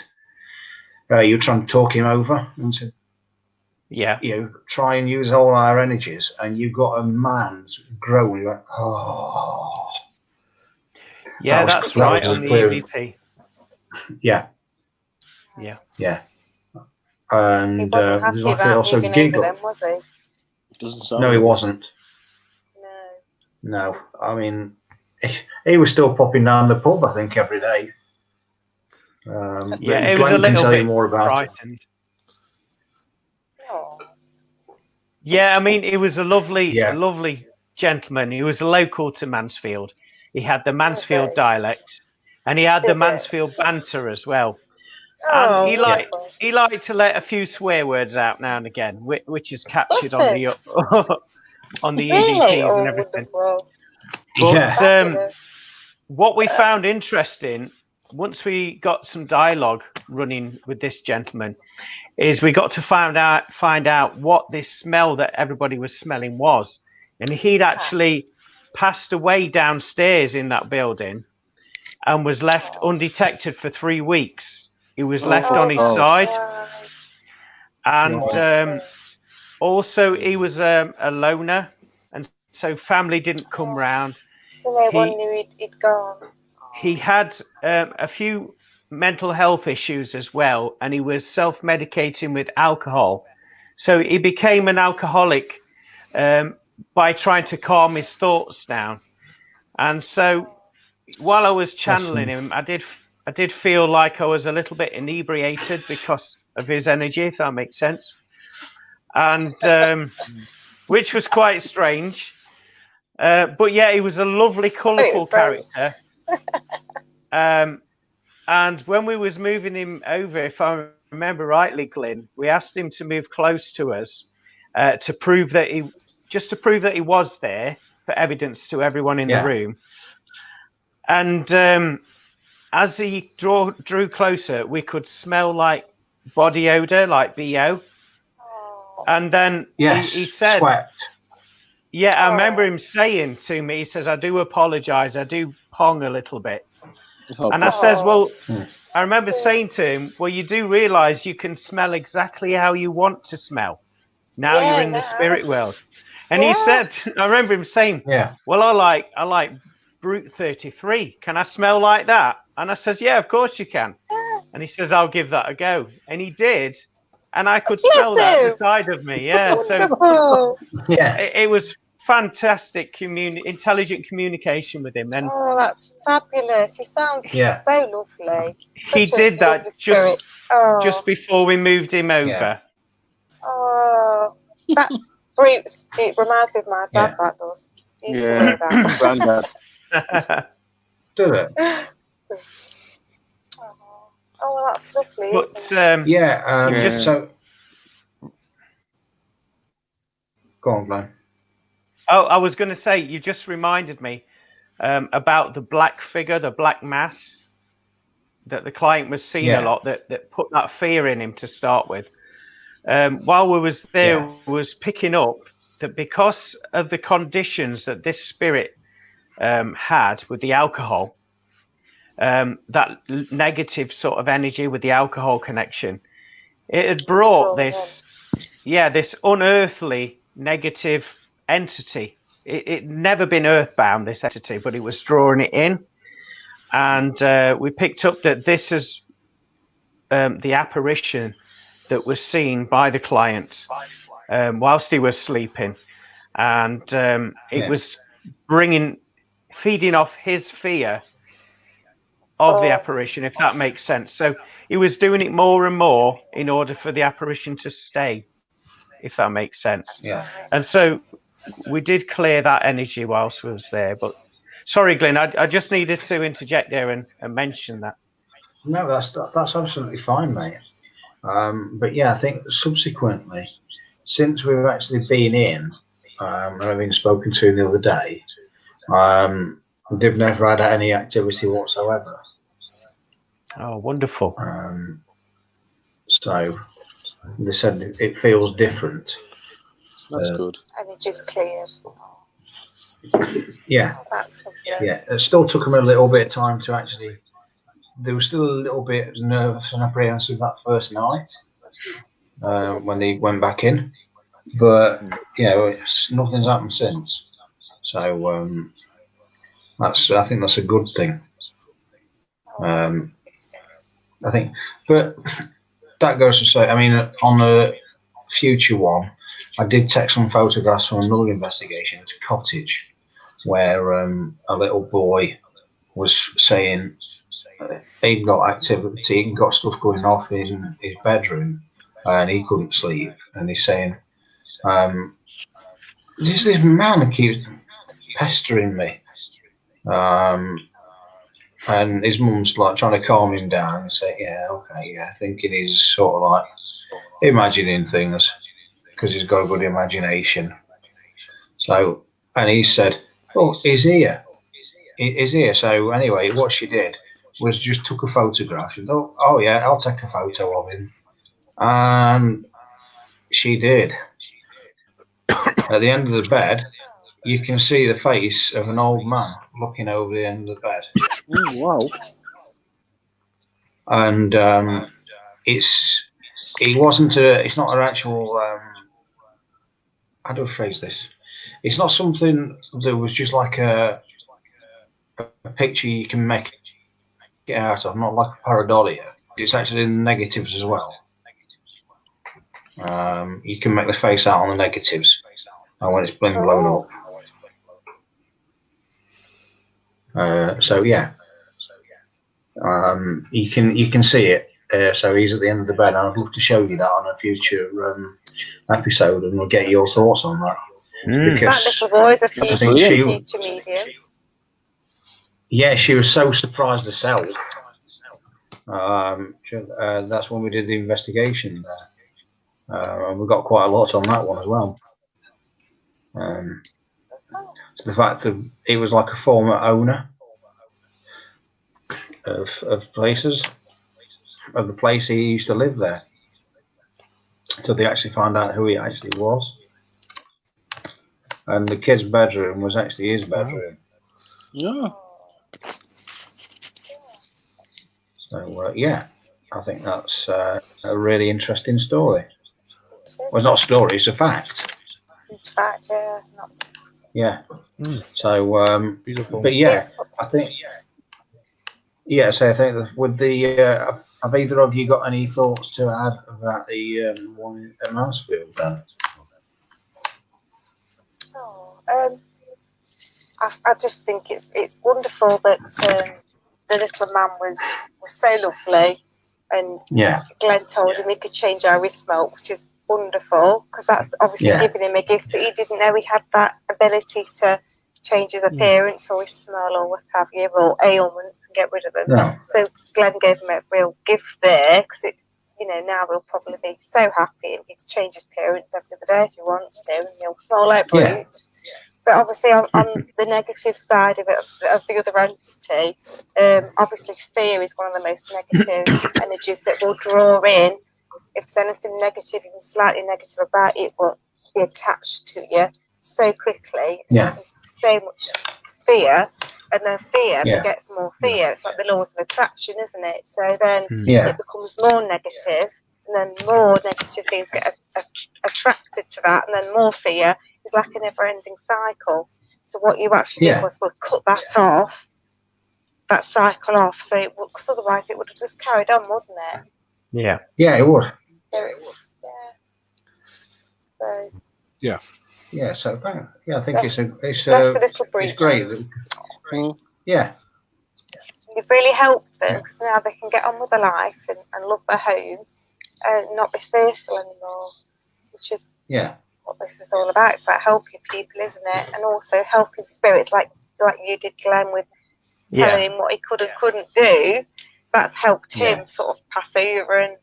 you were trying to talk him over and said, try and use all our energies, and you got a man's groan. You went, oh. Yeah, that's right, on the EVP. Yeah. Yeah. Yeah. And he wasn't happy about moving over them, was he? Doesn't sound no, he wasn't. No. I mean, he was still popping down the pub, I think, every day. It was a little bit more about frightened. Yeah, I mean, he was a lovely gentleman. He was local to Mansfield. He had the Mansfield dialect, and he had the Mansfield banter as well. And he liked to let a few swear words out now and again, which is captured on the on the EVPs and everything. But what we found interesting, once we got some dialogue running with this gentleman, is we got to find out what this smell that everybody was smelling was. And he'd actually passed away downstairs in that building and was left undetected for 3 weeks. He was left on his side. And also he was a loner, and so family didn't come round. So no one knew he'd gone. He had a few mental health issues as well, and he was self-medicating with alcohol. So he became an alcoholic by trying to calm his thoughts down. And so while I was channeling him, I did feel like I was a little bit inebriated because of his energy, if that makes sense. And which was quite strange. But yeah, he was a lovely, colourful character. And when we was moving him over, if I remember rightly, Glynn, we asked him to move close to us to prove that he was there, for evidence to everyone in the room. And as he drew closer, we could smell like body odor, like BO. And then he said, sweat. Yeah, I remember him saying to me, he says, "I do apologise, I do pong a little bit." And I says, well, I remember saying to him, well, you do realise you can smell exactly how you want to smell. Now you're in the spirit world. And he said, I remember him saying, well, I like Brute 33. Can I smell like that? And I says, yeah, of course you can. And he says, I'll give that a go. And he did. And I could smell that beside of me. Yeah. So it was fantastic intelligent communication with him. And that's fabulous. He sounds so lovely. He did that just before we moved him over. That Brute's, it reminds me of my dad, that does. He used to wear that. Granddad. Did it? Well, that's lovely, isn't it? So Go on, Glenn. Oh, I was going to say, you just reminded me about the black figure, the black mass that the client was seeing a lot, that put that fear in him to start with. While we was there, was picking up that because of the conditions that this spirit had with the alcohol, that negative sort of energy with the alcohol connection, it had brought this unearthly negative entity. It never been earthbound, this entity, but it was drawing it in. And we picked up that this is the apparition that was seen by the client whilst he was sleeping. And it was feeding off his fear of the apparition, if that makes sense. So he was doing it more and more in order for the apparition to stay, if that makes sense. Yeah. And so we did clear that energy whilst we was there. But sorry, Glynn, I just needed to interject there and mention that. No, that's absolutely fine, mate. But yeah, I think subsequently, since we've actually been in, and I've been spoken to the other day, they've never had any activity whatsoever. Oh, wonderful. So they said it feels different. That's good. And it just cleared. Yeah. That's lovely. Yeah. It still took them a little bit of time to actually. They were still a little bit nervous and apprehensive that first night when they went back in, but nothing's happened since. So I think that's a good thing. I think, but that goes to say, I mean, on a future one, I did take some photographs from another investigation. It's a cottage where a little boy was saying he'd got activity, he'd got stuff going off in his bedroom, and he couldn't sleep. And he's saying, "This man keeps pestering me." And his mum's like trying to calm him down and say, "Yeah, okay, yeah," thinking he's sort of like imagining things because he's got a good imagination. So, and he said, "Oh, he's here. He's here." So anyway, what she did was just took a photograph. She thought, "Oh yeah, I'll take a photo of him," and she did. At the end of the bed, you can see the face of an old man looking over the end of the bed. Wow! And it's not an actual. How do I phrase this? It's not something that was just like a picture you can make it out of, not like a pareidolia. It's actually in the negatives as well. You can make the face out on the negatives, and when it's been blown up. So yeah, you can see it. So he's at the end of the bed, and I'd love to show you that on a future episode, and we'll get your thoughts on that. That little boy's a future medium. Yeah, she was so surprised herself. That's when we did the investigation there, and we got quite a lot on that one as well. So the fact that he was like a former owner of places, of the place he used to live there. So they actually found out who he actually was. And the kid's bedroom was actually his bedroom. Yeah. So, yeah, I think that's a really interesting story. Well, it's not a story, it's a fact. It's a fact, yeah. Yeah. So, beautiful. But yeah, I think, so I think that with the, have either of you got any thoughts to add about the one at Mansfield then? I just think it's wonderful that the little man was so lovely, and Glenn told him he could change how he smelt, which is wonderful, because that's obviously giving him a gift that he didn't know he had that ability to change his appearance or his smell or what have you, or ailments, and get rid of them. So Glenn gave him a real gift there, because it's you know, now he'll probably be so happy and he'd change his appearance every other day if he wants to, and he'll smell like brute. But obviously, on the negative side of it, of the other entity, obviously fear is one of the most negative energies that will draw in. If there's anything negative, even slightly negative about it, will be attached to you so quickly. There's so much fear, and then fear begets more fear. It's like the laws of attraction, isn't it? So then it becomes more negative, and then more negative things get attracted to that, and then more fear. It's like a never-ending cycle. So what you actually did was cut that off, that cycle off. So because otherwise it would have just carried on, wouldn't it? Yeah. Yeah, it would. So it would. So. Yeah. Yeah. So I think it's a little breach. It's great. Yeah. You've really helped them because now they can get on with their life and love their home and not be fearful anymore, which is what this is all about. It's about helping people, isn't it? And also helping spirits like you did, Glenn, with telling him what he could and couldn't do. That's helped him sort of pass over and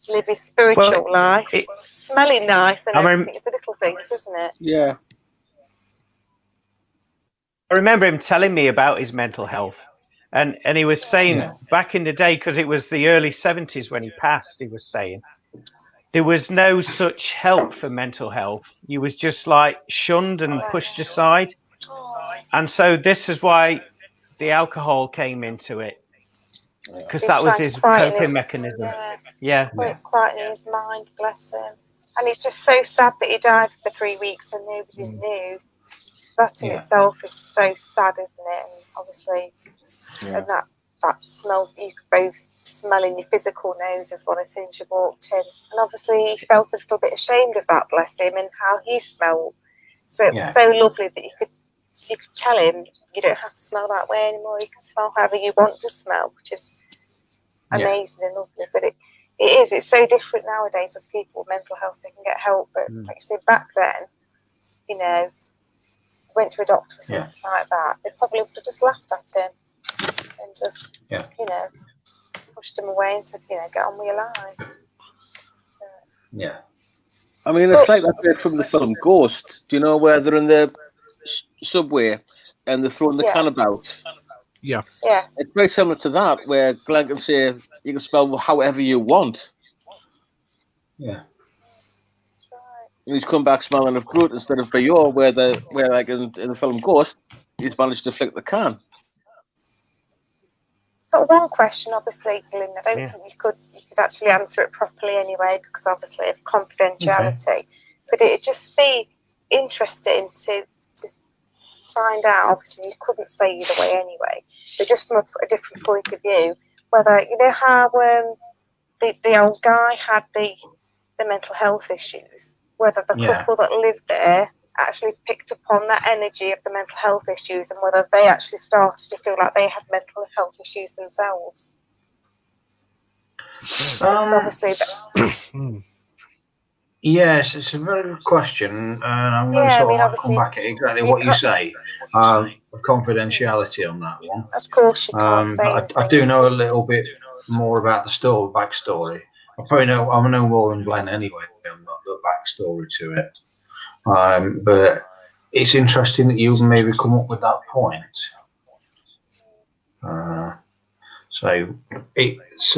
live his spiritual life. Smelling nice and everything. It's the little things, isn't it? Yeah. I remember him telling me about his mental health. And he was saying back in the day, because it was the early 70s when he passed, he was saying, there was no such help for mental health. You was just like shunned and pushed aside. And so this is why the alcohol came into it. Because that was his coping mechanism. Quieting his mind, bless him. And it's just so sad that he died for 3 weeks and nobody knew. That in itself is so sad, isn't it? And obviously, and that smell, you could both smell in your physical nose as well as soon as you walked in. And obviously he felt a little bit ashamed of that, bless him, and how he smelled. So it was so lovely that you could tell him you don't have to smell that way anymore. You can smell however you want to smell, which is amazing and lovely. But it's so different nowadays with people with mental health. They can get help, but like you said, back then, you know, went to a doctor or something like that, they probably would have just laughed at him and just, you know, pushed him away and said, you know, get on with your life. I mean, it's like that bit from the film Ghost. Do you know where they're in the subway and they're throwing the can about? Yeah. It's very similar to that, where Glenn can say you can spell however you want. Yeah. And he's come back smelling of Groot instead of Bayeux, where like in the film Ghost, he's managed to flick the can. So one question, obviously, Glynn, I don't think you could actually answer it properly anyway, because obviously of confidentiality. But it'd just be interesting to find out. Obviously, you couldn't say either way anyway, but just from a different point of view, whether you know how the old guy had the mental health issues, whether the couple that lived there actually picked up on that energy of the mental health issues, and whether they actually started to feel like they had mental health issues themselves. Obviously, yes, it's a very good question, and I'm going to come back at exactly what you say. Confidentiality on that one. Of course, you can't say I do know a little bit more about the backstory. I know more than Glenn anyway. I'm not the backstory to it. But it's interesting that you maybe come up with that point. So it's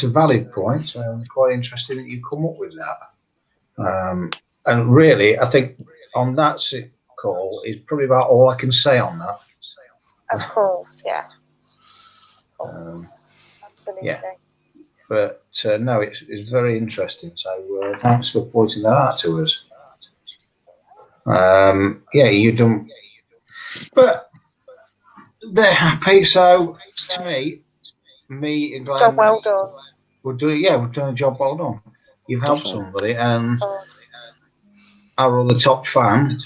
a valid point. Quite interesting that you come up with that. And really, I think on that call is probably about all I can say on that. Of course, yeah. Of course. Absolutely. Yeah. But no, it's very interesting. So thanks for pointing that out to us. You don't. But they're happy. So to me and Glenn, job well done. We've done a job well done. You've helped somebody, and our other top fan,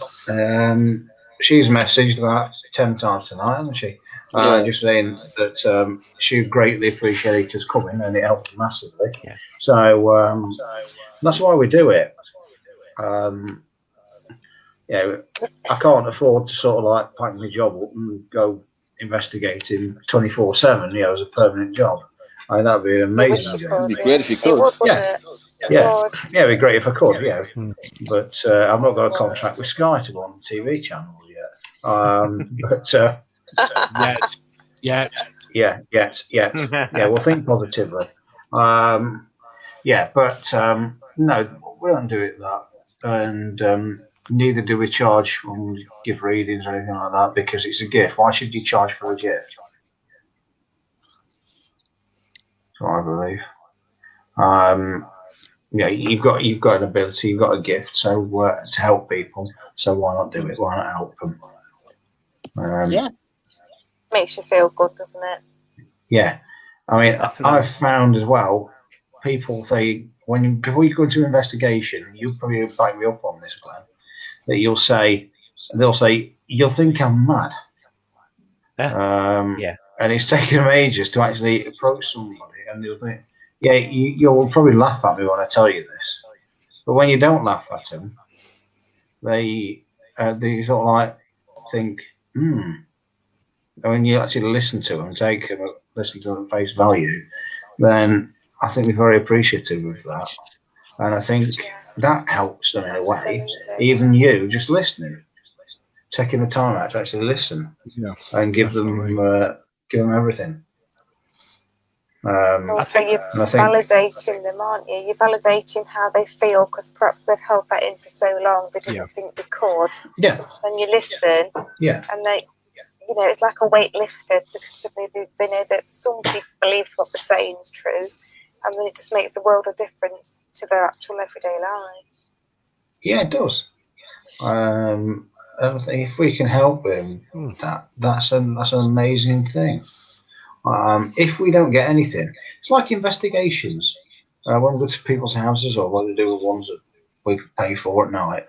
she's messaged about 10 times tonight, hasn't she? Just saying that she greatly appreciated us coming, and it helped massively. Yeah. So that's why we do it. I can't afford to sort of like pack my job up and go investigating 24/7, as a permanent job. I mean, that'd be an amazing job. It'd be great if you could. It would, wouldn't Yeah. it? Yeah, it'd be great if I could. Yeah, but I've not got a contract with Sky to go on the TV channel yet. But yet. Yeah, we'll think positively. Yeah, but no, we don't do it that, and neither do we charge when we give readings or anything like that, because it's a gift. Why should you charge for a gift? So I believe. Yeah, you've got an ability, you've got a gift, so to help people. So why not do it? Why not help them? Yeah, makes you feel good, doesn't it? Yeah, I mean, I've found as well. People say before you go into investigation, you'll probably back me up on this, Glenn. That they'll say you'll think I'm mad. Yeah, and it's taken them ages to actually approach somebody, and they'll think. Yeah, you'll probably laugh at me when I tell you this, but when you don't laugh at them, they sort of like think, And when you actually listen to them, listen to them at face value, then I think they're very appreciative of that, and I think that helps them in a way. Even you just listening, taking the time out to actually listen, and give them everything. So you're validating them, aren't you? You're validating how they feel, because perhaps they've held that in for so long they didn't think they could. Yeah. And you listen. Yeah. And they, it's like a weight lifted, because they know that somebody believes what they're saying is true, and then it just makes the world of difference to their actual everyday life. Yeah, it does. I think if we can help them, that's an amazing thing. If we don't get anything, it's like investigations. When we go to people's houses, or what they do with ones that we pay for at night.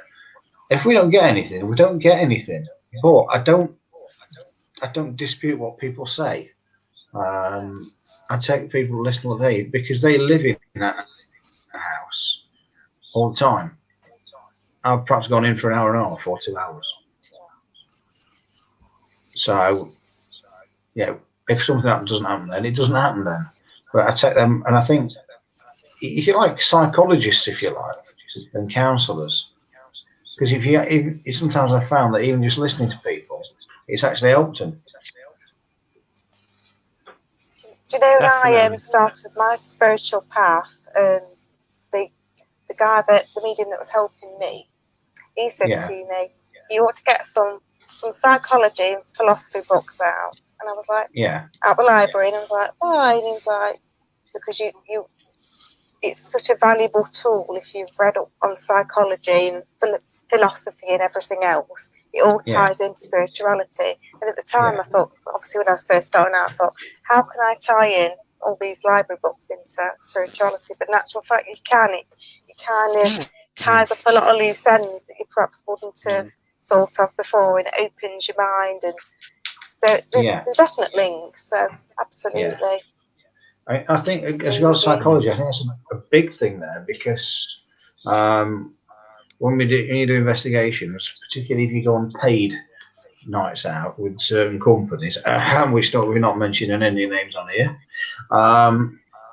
If we don't get anything, we don't get anything. But I don't dispute what people say. I take people to listen all day because they live in that house all the time. I've perhaps gone in for an hour and a half or 2 hours. So, yeah. If something doesn't happen then, it doesn't happen then. But I take them, and I think, if you like, psychologists, if you like, and counsellors, because if sometimes I've found that even just listening to people, it's actually helped them. Do you know when I started my spiritual path, the medium that was helping me, he said to me, you ought to get some psychology and philosophy books out. And I was like, at the library, and I was like, why? And he was like, because it's such a valuable tool if you've read up on psychology and philosophy and everything else. It all ties into spirituality. And at the time, I thought, obviously when I was first starting out, I thought, how can I tie in all these library books into spirituality? But in actual fact, you can. It kind of ties up a lot of loose ends that you perhaps wouldn't have thought of before, and it opens your mind. And so there's definite links. So absolutely. Yeah. I think as well as psychology, I think that's a big thing there, because when you do investigations, particularly if you go on paid nights out with certain companies, and we're not mentioning any names on here.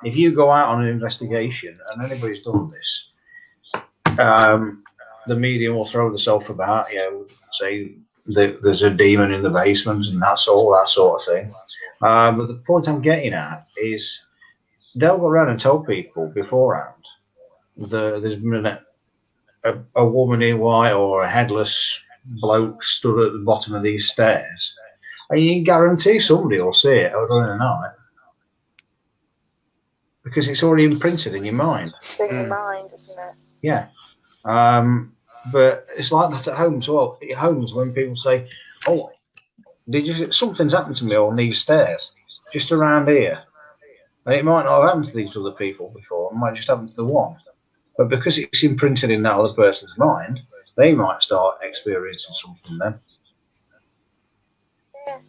If you go out on an investigation, and anybody's done this, the medium will throw themselves about, say there's a demon in the basement and that sort of thing. But the point I'm getting at is they'll go around and tell people beforehand there's been a woman in white or a headless bloke stood at the bottom of these stairs, and you can guarantee somebody will see it during the night, because it's already imprinted in your mind. In your mind, isn't it? Yeah. But it's like that at home as well. At homes, when people say, "Oh, something's happened to me on these stairs, just around here," and it might not have happened to these other people before. It might just happen to the one. But because it's imprinted in that other person's mind, they might start experiencing something then. Yeah. I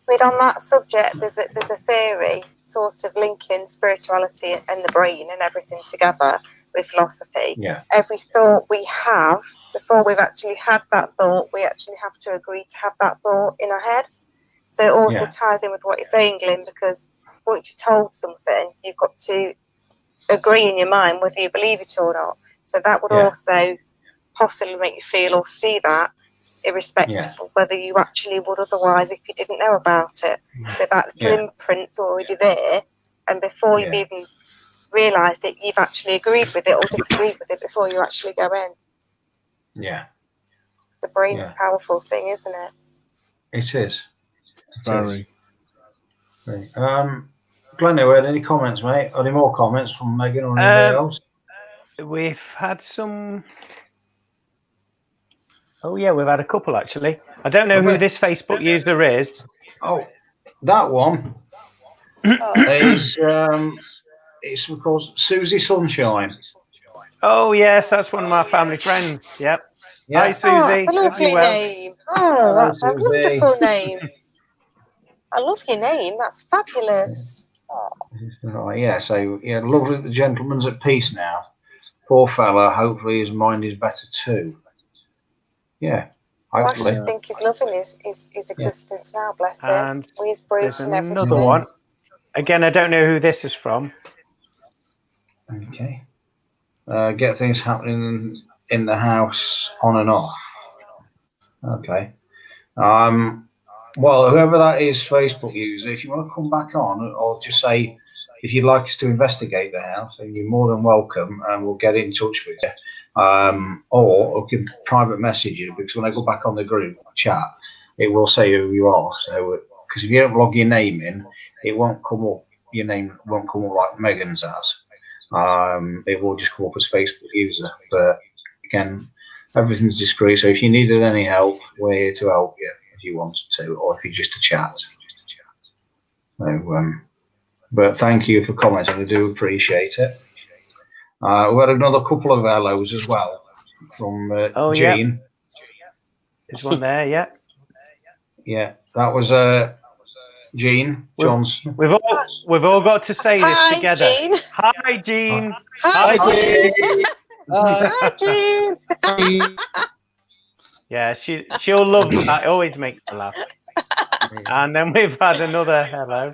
mean, on that subject, there's a theory sort of linking spirituality and the brain and everything together with philosophy. Yeah. Every thought we have, before we've actually had that thought, we actually have to agree to have that thought in our head. So it also ties in with what you're saying, Glynn, because once you're told something, you've got to agree in your mind whether you believe it or not. So that would also possibly make you feel or see that, irrespective of whether you actually would otherwise if you didn't know about it. But that little imprint's already there, and before you've even realised it, you've actually agreed with it or disagreed with it before you actually go in. Yeah. The brain's a powerful thing, isn't it? It is. Very. Glenn, have you had any comments, mate? Any more comments from Megan or anybody else? We've had some. Oh yeah, we've had a couple actually. I don't know who this Facebook user is. Oh, that one is it's called Susie Sunshine. Oh yes, that's one of my family friends. Yep. Hi Susie. That's a lovely name. Oh, that's a wonderful name. I love your name. That's fabulous. Right, yeah, so lovely that the gentleman's at peace now. Poor fella, hopefully his mind is better too. Yeah, hopefully. I think he's loving his existence now, bless him. And with his brute and everything. Another one. Again, I don't know who this is from. Okay. Get things happening in the house on and off. Okay. Well, whoever that is, Facebook user, if you want to come back on, or just say if you'd like us to investigate the house, then you're more than welcome, and we'll get in touch with you. Or we can private message you, because when I go back on the group chat, it will say who you are. So, because if you don't log your name in, it won't come up. Your name won't come up like Megan's has. It will just come up as Facebook user. But again, everything's discreet. So if you needed any help, we're here to help you if you wanted to, or if you're just a chat. So, but thank you for commenting. I do appreciate it. We had another couple of hellos as well from Jean. There's one there, yeah. Yeah, that was Jean John's. We've all got to say this together. Jean. Hi, Jean. Hi, Jean. Hi, Jean. Yeah, she'll love that. It always makes her laugh. And then we've had another hello.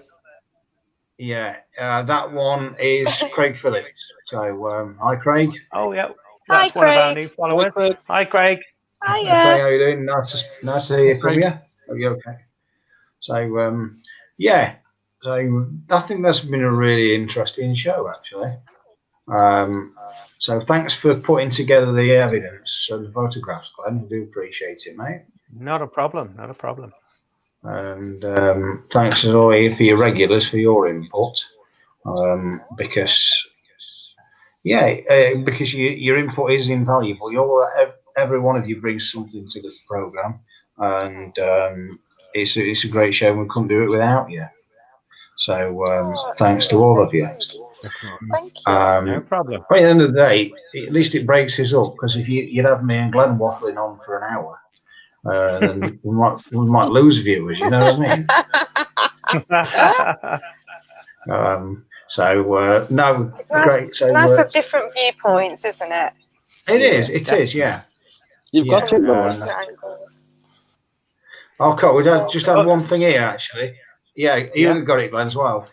Yeah, that one is Craig Phillips. So, hi, Craig. Oh, yeah. That's one of our new followers. Hi, Craig. Hiya. How are you doing? Nice to hear from you. Are you okay? So, yeah. So, I think that's been a really interesting show, actually. So, thanks for putting together the evidence and the photographs, Glenn. I do appreciate it, mate. Not a problem. Not a problem. And thanks as always for your regulars for your input, because your input is invaluable. Every one of you brings something to the program, and it's a great show. We couldn't do it without you. So thanks to all of you. Thank you. No problem. At the end of the day, at least it breaks us up, because if you'd have me and Glenn waffling on for an hour, then we might lose viewers, you know what I mean? No, it's nice, great. So nice to have different viewpoints, isn't it? It is, yeah. You've got to different angles. Okay, we just had one thing here, actually. Yeah, you got it, Glenn, as well.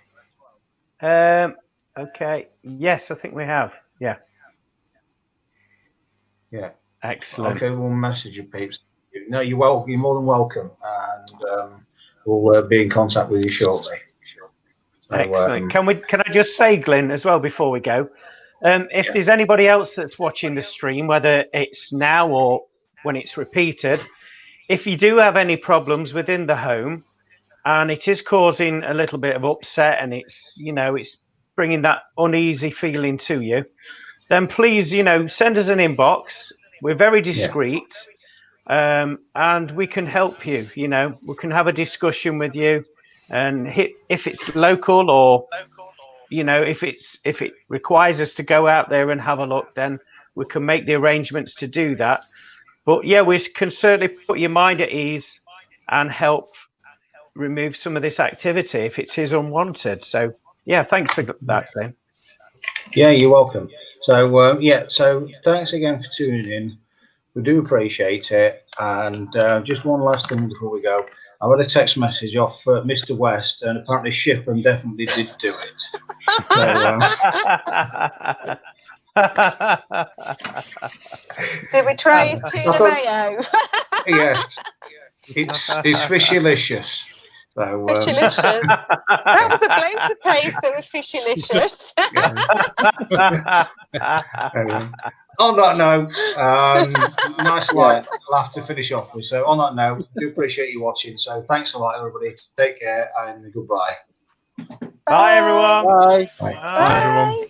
Okay. Yes, I think we have. Yeah. Yeah. Excellent. Okay, we'll message you, peeps. No, you're welcome. You're more than welcome, and we'll be in contact with you shortly. Excellent. Can I just say, Glynn, as well before we go, if there's anybody else that's watching the stream, whether it's now or when it's repeated, if you do have any problems within the home, and it is causing a little bit of upset, and it's bringing that uneasy feeling to you, then please send us an inbox. We're very discreet. And we can help you. We can have a discussion with you, and if it's local, or if it requires us to go out there and have a look, then we can make the arrangements to do that. But yeah, we can certainly put your mind at ease and help remove some of this activity if it is unwanted. So yeah, thanks for that, Glenn. Yeah, you're welcome. So so thanks again for tuning in. We do appreciate it. And just one last thing before we go. I had a text message off Mr. West, and apparently Shipham definitely did do it. Did we try his tuna mayo? Yes, it's fishylicious. So, Fishylicious. That was a bloater paste that was fishylicious. On that note, nice light laugh to finish off with. So on that note, do appreciate you watching. So thanks a lot, everybody. Take care and goodbye. Bye everyone. Bye. Bye. Bye, everyone.